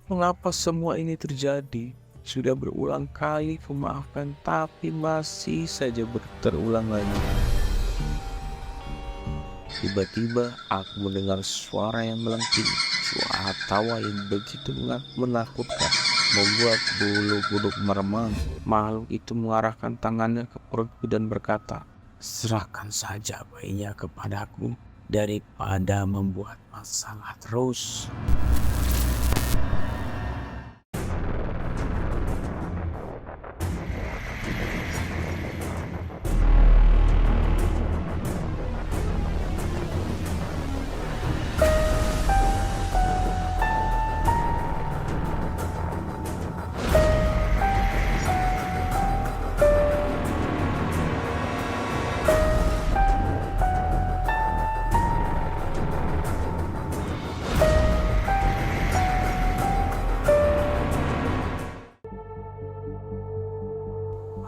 Mengapa semua ini terjadi? Sudah berulang kali kumaafkan, tapi masih saja terulang lagi. Tiba-tiba aku mendengar suara yang melengking, suara tawa yang begitu menakutkan, membuat bulu kuduk meremang. Makhluk itu mengarahkan tangannya ke perutku dan berkata, "Serahkan saja bayinya kepadaku daripada membuat masalah terus."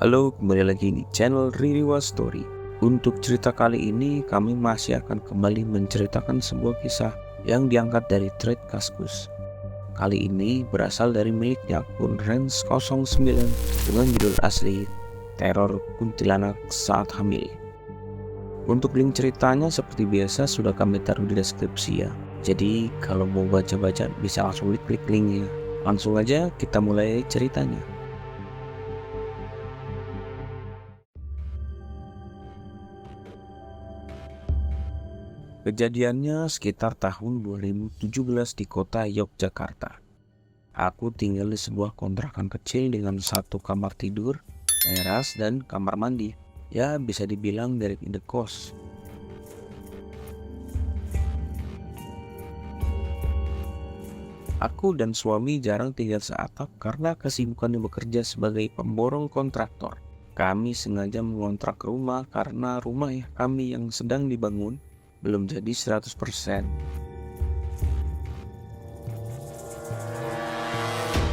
Halo, kembali lagi di channel Ririwa Story. Untuk cerita kali ini, kami masih akan kembali menceritakan sebuah kisah yang diangkat dari thread Kaskus. Kali ini berasal dari miliknya akun Rens09 dengan judul asli Teror Kuntilanak Saat Hamil. Untuk link ceritanya seperti biasa sudah kami taruh di deskripsi ya. Jadi kalau mau baca-baca bisa langsung klik linknya. Langsung aja kita mulai ceritanya. Kejadiannya sekitar tahun 2017 di kota Yogyakarta. Aku tinggal di sebuah kontrakan kecil dengan satu kamar tidur, teras, dan kamar mandi. Ya, bisa dibilang dari indekos. Aku dan suami jarang tinggal seatap karena kesibukannya bekerja sebagai pemborong kontraktor. Kami sengaja mengontrak rumah karena rumah kami yang sedang dibangun belum jadi 100%.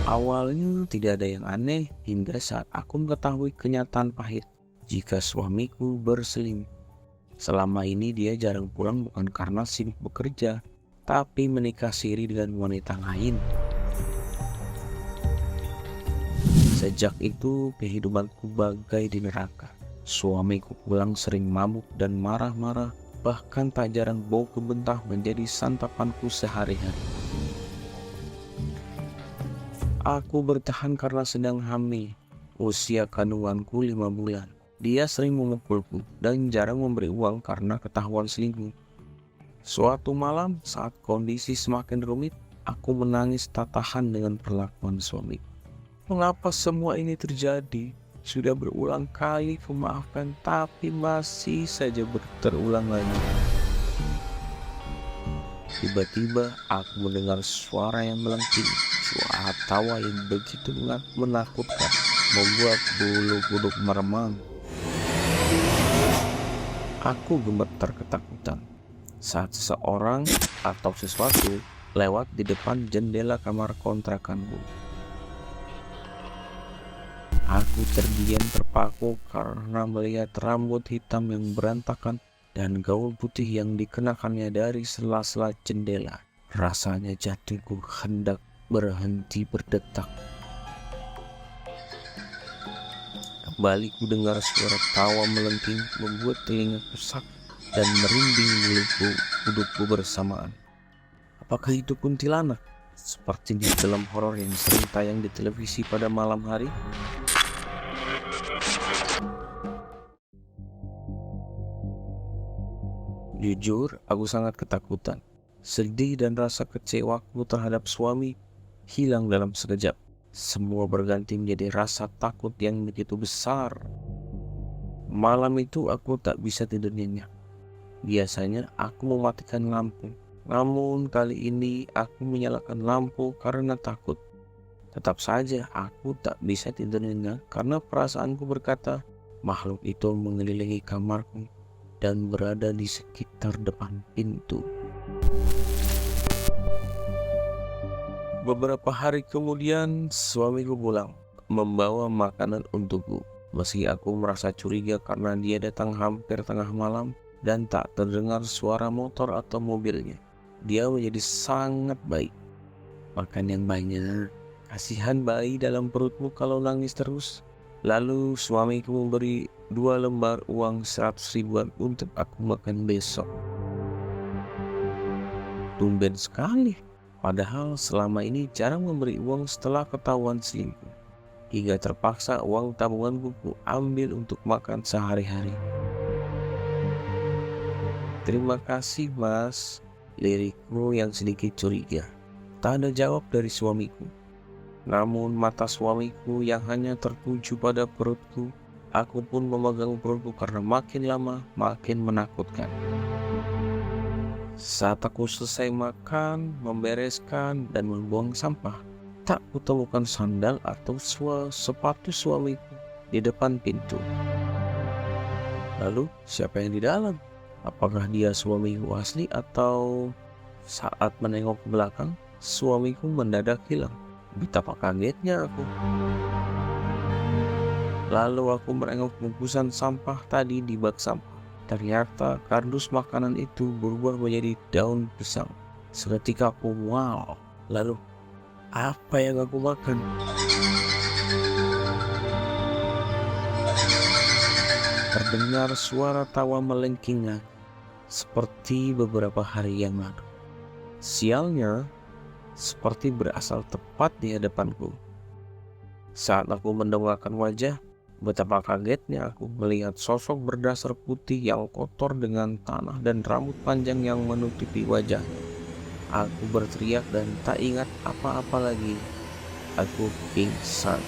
Awalnya tidak ada yang aneh hingga saat aku mengetahui kenyataan pahit jika suamiku berselingkuh. Selama ini dia jarang pulang bukan karena sibuk bekerja, tapi menikah siri dengan wanita lain. Sejak itu kehidupanku bagai di neraka. Suamiku pulang sering mabuk dan marah-marah, bahkan tak jarang bau kebentah menjadi santapanku sehari-hari. Aku bertahan karena sedang hamil. Usia kandunganku 5 bulan. Dia sering memukulku dan jarang memberi uang karena ketahuan selingkuh. Suatu malam saat kondisi semakin rumit, aku menangis tak tahan dengan perlakuan suami. Mengapa semua ini terjadi? Sudah berulang kali kumaafkan, tapi masih saja terulang lagi. Tiba-tiba aku mendengar suara yang melengking, suara tawa yang begitu menakutkan, membuat bulu kuduk meremang. Aku gemetar ketakutan saat seseorang atau sesuatu lewat di depan jendela kamar kontrakanku. Aku terdiam terpaku karena melihat rambut hitam yang berantakan dan gaun putih yang dikenakannya dari sela-sela jendela. Rasanya jantungku hendak berhenti berdetak. Kembali ku dengar suara tawa melengking membuat telingaku sakit dan merinding bulu kudukku bersamaan. Apakah itu kuntilanak? Seperti di film horor yang sering tayang di televisi pada malam hari? Jujur, aku sangat ketakutan. Sedih dan rasa kecewaku terhadap suami hilang dalam sekejap. Semua berganti menjadi rasa takut yang begitu besar. Malam itu aku tak bisa tidur nyenyak. Biasanya aku mematikan lampu. Namun kali ini aku menyalakan lampu karena takut. Tetap saja aku tak bisa tidur nyenyak karena perasaanku berkata, makhluk itu mengelilingi kamarku dan berada di sekitar depan pintu. Beberapa hari kemudian suamiku pulang membawa makanan untukku. Meski aku merasa curiga karena dia datang hampir tengah malam dan tak terdengar suara motor atau mobilnya, dia menjadi sangat baik. Makan yang banyak. Kasihan bayi dalam perutmu kalau nangis terus. Lalu suamiku memberi 2 lembar uang 100 ribuan untuk aku makan besok. Tumben sekali. Padahal selama ini jarang memberi uang setelah ketahuan selingkuh. Hingga terpaksa uang tabunganku ku ambil untuk makan sehari-hari. Terima kasih mas, lirikku yang sedikit curiga. Tak ada jawab dari suamiku. Namun mata suamiku yang hanya tertuju pada perutku, aku pun memegang perutku karena makin lama makin menakutkan. Saat aku selesai makan, membereskan, dan membuang sampah, tak kutemukan sandal atau sepatu suamiku di depan pintu. Lalu siapa yang di dalam? Apakah dia suamiku asli atau saat menengok ke belakang, suamiku mendadak hilang? Betapa kagetnya aku. Lalu aku merengok bungkusan sampah tadi di bak sampah. Ternyata kardus makanan itu berubah menjadi daun pisang. Seketika aku wow. Lalu apa yang aku makan? Terdengar suara tawa melengking seperti beberapa hari yang lalu. Sialnya, seperti berasal tepat di hadapanku. Saat aku mendongakkan wajah, betapa kagetnya aku melihat sosok berdasar putih yang kotor dengan tanah dan rambut panjang yang menutupi wajahnya. Aku berteriak dan tak ingat apa-apa lagi. Aku pingsan.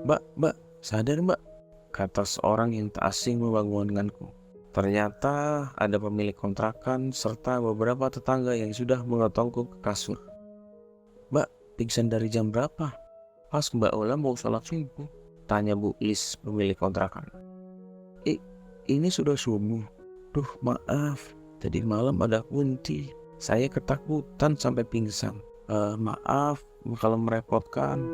Mbak, sadar mbak, kata seorang yang tak asing membangunkanku. Ternyata ada pemilik kontrakan serta beberapa tetangga yang sudah mengetongku ke kasur. Mbak, pingsan dari jam berapa? Pas Mbak Ola mau sholat subuh, tanya Bu Lis, pemilik kontrakan. Ini sudah subuh. Duh, maaf, tadi malam ada kunti. Saya ketakutan sampai pingsan. Maaf kalau merepotkan.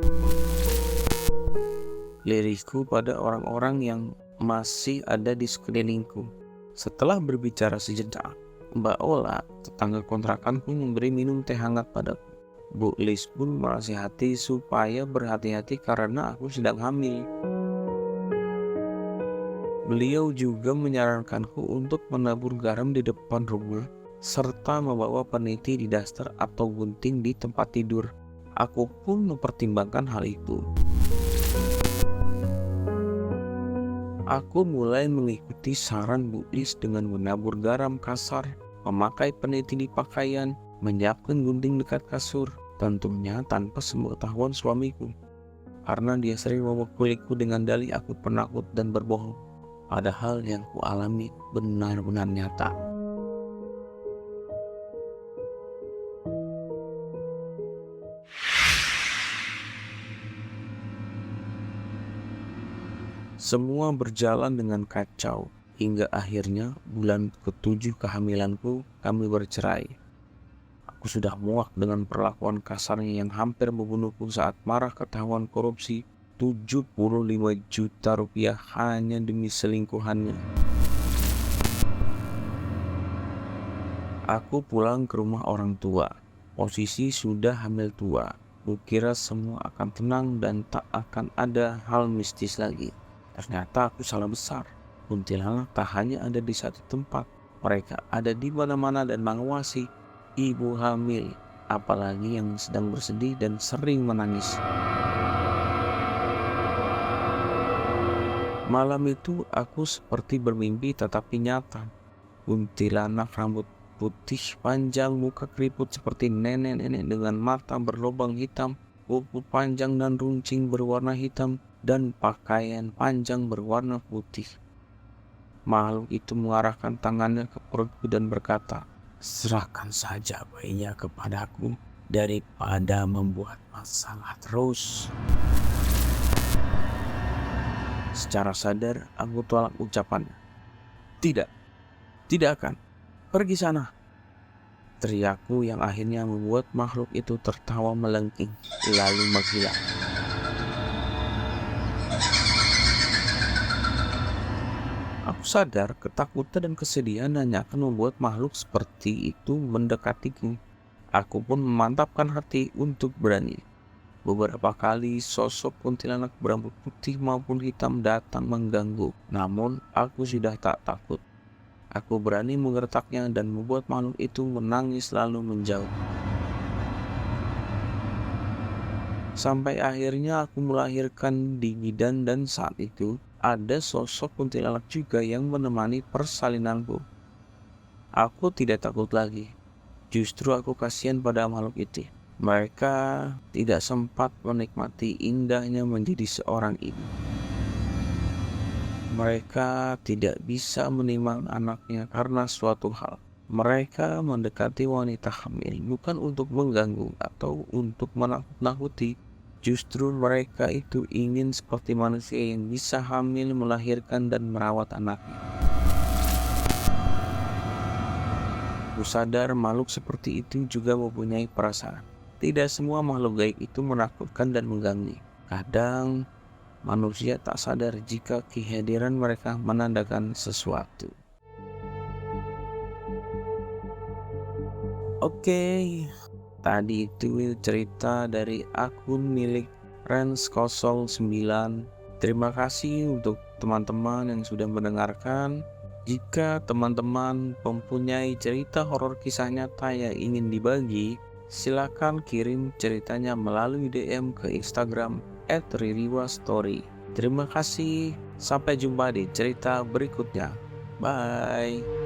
Lirikku pada orang-orang yang masih ada di sekelilingku. Setelah berbicara sejenak, Mbak Ola, tetangga kontrakanku, memberi minum teh hangat padaku. Bu Lis pun menasihati supaya berhati-hati karena aku sedang hamil. Beliau juga menyarankanku untuk menabur garam di depan rumah serta membawa peniti di daster atau gunting di tempat tidur. Aku pun mempertimbangkan hal itu. Aku mulai mengikuti saran Bu Lis dengan menabur garam kasar, memakai peniti di pakaian, menyiapkan gunting dekat kasur, tentunya tanpa sepengetahuan suamiku. Karena dia sering memukuliku dengan dalih aku penakut dan berbohong. Padahal yang ku alami benar-benar nyata. Semua berjalan dengan kacau hingga akhirnya bulan ke-7 kehamilanku kami bercerai. Aku sudah muak dengan perlakuan kasarnya yang hampir membunuhku saat marah ketahuan korupsi 75 juta rupiah hanya demi selingkuhannya. Aku pulang ke rumah orang tua. Posisi sudah hamil tua. Kukira semua akan tenang dan tak akan ada hal mistis lagi. Ternyata aku salah besar. Kuntilanak tak hanya ada di satu tempat. Mereka ada di mana-mana dan mengawasi ibu hamil, apalagi yang sedang bersedih dan sering menangis. Malam itu aku seperti bermimpi tetapi nyata. Kuntilanak rambut putih panjang, muka keriput seperti nenek-nenek dengan mata berlubang hitam, kuku panjang dan runcing berwarna hitam, dan pakaian panjang berwarna putih. Makhluk itu mengarahkan tangannya ke perutku dan berkata, "Serahkan saja bayinya kepadaku daripada membuat masalah terus." Secara sadar aku tolak ucapannya. Tidak akan. Pergi sana. Teriakku yang akhirnya membuat makhluk itu tertawa melengking lalu menghilang. Aku sadar ketakutan dan kesedihan hanya akan membuat makhluk seperti itu mendekatiku. Aku pun memantapkan hati untuk berani. Beberapa kali sosok kuntilanak berambut putih maupun hitam datang mengganggu. Namun aku sudah tak takut. Aku berani menggertaknya dan membuat makhluk itu menangis lalu menjauh. Sampai akhirnya aku melahirkan di bidan dan saat itu ada sosok kuntilanak juga yang menemani persalinanku. Aku tidak takut lagi. Justru aku kasihan pada makhluk itu. Mereka tidak sempat menikmati indahnya menjadi seorang ibu. Mereka tidak bisa menimang anaknya karena suatu hal. Mereka mendekati wanita hamil bukan untuk mengganggu atau untuk menakut-nakuti. Justru mereka itu ingin seperti manusia yang bisa hamil, melahirkan, dan merawat anaknya. Aku sadar makhluk seperti itu juga mempunyai perasaan. Tidak semua makhluk gaib itu menakutkan dan mengganggu. Kadang manusia tak sadar jika kehadiran mereka menandakan sesuatu. Oke, tadi itu cerita dari akun milik Rens09. Terima kasih untuk teman-teman yang sudah mendengarkan. Jika teman-teman mempunyai cerita horor kisah nyata yang ingin dibagi, silakan kirim ceritanya melalui DM ke Instagram @ririwastory. Terima kasih, sampai jumpa di cerita berikutnya. Bye.